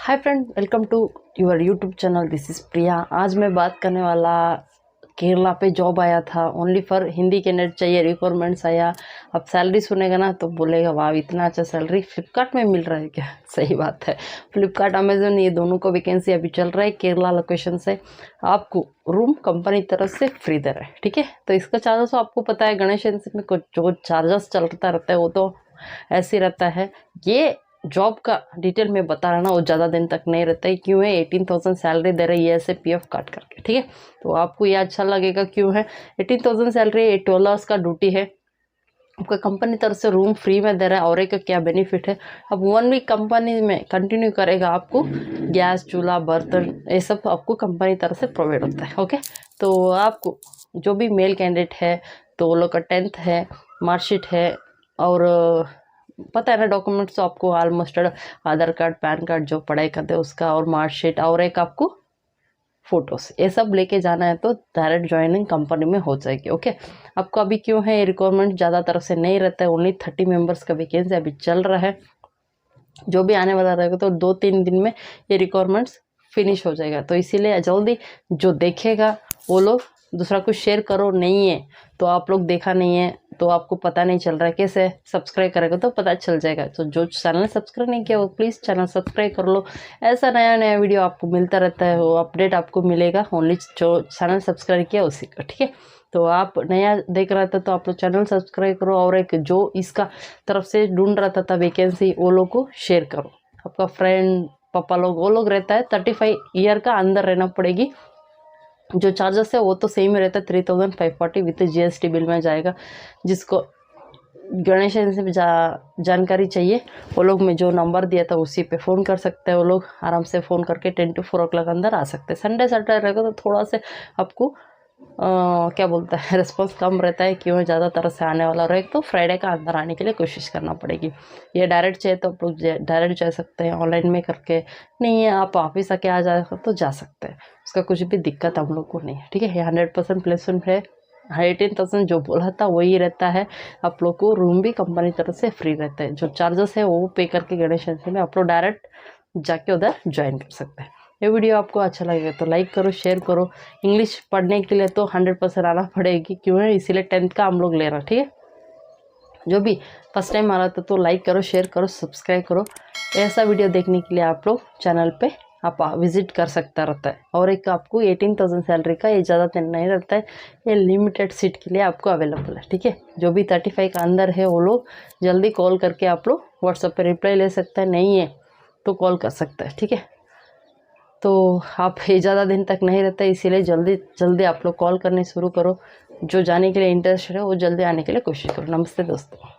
Hi friend, welcome to your YouTube channel. This is Priya. आज मैं बात करने वाला केरला पे जॉब आया था, ओनली फॉर हिंदी कैंडिडेट चाहिए, रिक्वायरमेंट्स आया। अब सैलरी सुनेगा ना तो बोलेगा वाह इतना अच्छा सैलरी फ्लिपकार्ट में मिल रहा है क्या। सही बात है, फ्लिपकार्ट अमेजोन ये दोनों को वैकेंसी अभी चल रहा है। केरला लोकेशन से आपको रूम कंपनी तरफ से फ्री दे रहा है, ठीक है। तो इसका चार्जेस आपको पता है, गणेश एजेंसी में कुछ जो चार्जेस चलता रहता है वो तो ऐसे ही रहता है। ये जॉब का डिटेल में बता रहा ना, वो ज़्यादा दिन तक नहीं रहता है। क्यों है? 18,000 सैलरी दे रही है ऐसे पीएफ काट करके, ठीक है। तो आपको ये अच्छा लगेगा। क्यों है 18,000 सैलरी? 12 आवर्स का ड्यूटी है, आपका कंपनी तरफ से रूम फ्री में दे रहा है। और एक क्या बेनिफिट है, अब 1 वीक कंपनी में कंटिन्यू करेगा, आपको गैस, चूल्हा, बर्तन ये सब आपको कंपनी तरफ से प्रोवाइड होता है। ओके, तो आपको जो भी मेल कैंडिडेट है तो वो लोग का 10th है, मार्कशीट है, और पता है ना डॉक्यूमेंट्स तो आपको ऑलमोस्ट आधार कार्ड, पैन कार्ड जो पढ़ाई करते हैं उसका, और मार्कशीट, और एक आपको फोटोज, ये सब लेके जाना है तो डायरेक्ट ज्वाइनिंग कंपनी में हो जाएगी। ओके, आपको अभी क्यों है रिक्वायरमेंट ज़्यादा तरफ से नहीं रहता है, ओनली 30 मेंबर्स का वैकेंसी अभी चल रहा है। जो भी आने वाला रहेगा तो 2-3 दिन में ये रिक्वायरमेंट्स फिनिश हो जाएगा। तो इसीलिए जल्दी जो देखेगा वो लोग दूसरा कुछ शेयर करो। नहीं है तो आप लोग देखा नहीं है तो आपको पता नहीं चल रहा है, कैसे सब्सक्राइब करेगा तो पता चल जाएगा। तो जो चैनल सब्सक्राइब नहीं किया वो प्लीज़ चैनल सब्सक्राइब कर लो। ऐसा नया नया वीडियो आपको मिलता रहता है, वो अपडेट आपको मिलेगा ओनली जो चैनल सब्सक्राइब किया उसी का, ठीक है। तो आप नया देख रहा था तो आप लोग चैनल सब्सक्राइब करो, और एक जो इसका तरफ से ढूंढ रहा था वैकेंसी वो लोग को शेयर करो। आपका फ्रेंड, पापा लोग, वो लोग रहता है 35 ईयर का अंदर रहना पड़ेगी। जो चार्जेस है वो तो सेम ही रहता है, 3,540 विथ जीएसटी बिल में जाएगा। जिसको गणेश एजेंसी में जानकारी चाहिए वो लोग मैं जो नंबर दिया था उसी पे फ़ोन कर सकते हैं। वो लोग आराम से फ़ोन करके 10 to 4 o'clock अंदर आ सकते हैं। संडे सैटरडे रहेगा तो थोड़ा से आपको क्या बोलता है रिस्पॉन्स कम रहता है। क्यों? ज़्यादा तरह से आने वाला और एक तो फ्राइडे का अंदर आने के लिए कोशिश करना पड़ेगी। ये डायरेक्ट चाहिए तो आप लोग डायरेक्ट जा सकते हैं, ऑनलाइन में करके नहीं है आप ऑफिस आके आ जाएगा तो जा सकते हैं। उसका कुछ भी दिक्कत हम लोग को नहीं है, ठीक है। ये 100% प्लेसमेंट है। 18,000 जो बोला था वही रहता है। आप लोग को रूम भी कंपनी तरफ से फ्री रहता है। जो चार्जेस है वो पे करके गणेश एजेंसी में आप लोग डायरेक्ट जाके उधर ज्वाइन कर सकते हैं। ये वीडियो आपको अच्छा लगेगा तो लाइक करो, शेयर करो। इंग्लिश पढ़ने के लिए तो 100% आना पड़ेगी। क्यों है? इसीलिए 10th का हम लोग ले रहे हैं, ठीक है। जो भी फर्स्ट टाइम आ रहा था तो लाइक करो, शेयर करो, सब्सक्राइब करो। ऐसा वीडियो देखने के लिए आप लोग चैनल पे आप विजिट कर सकता रहता है। और एक आपको 18,000 सैलरी का ये ज़्यादा दिन नहीं रहता है, ये लिमिटेड सीट के लिए आपको अवेलेबल है, ठीक है। जो भी 35 का अंदर है वो लोग जल्दी कॉल करके आप लोग व्हाट्सएप पे रिप्लाई ले सकते हैं। नहीं है तो कॉल कर सकते हैं, ठीक है। तो आप ये ज़्यादा दिन तक नहीं रहता, इसीलिए जल्दी जल्दी आप लोग कॉल करने शुरू करो। जो जाने के लिए इंटरेस्टेड है वो जल्दी आने के लिए कोशिश करो। नमस्ते दोस्तों।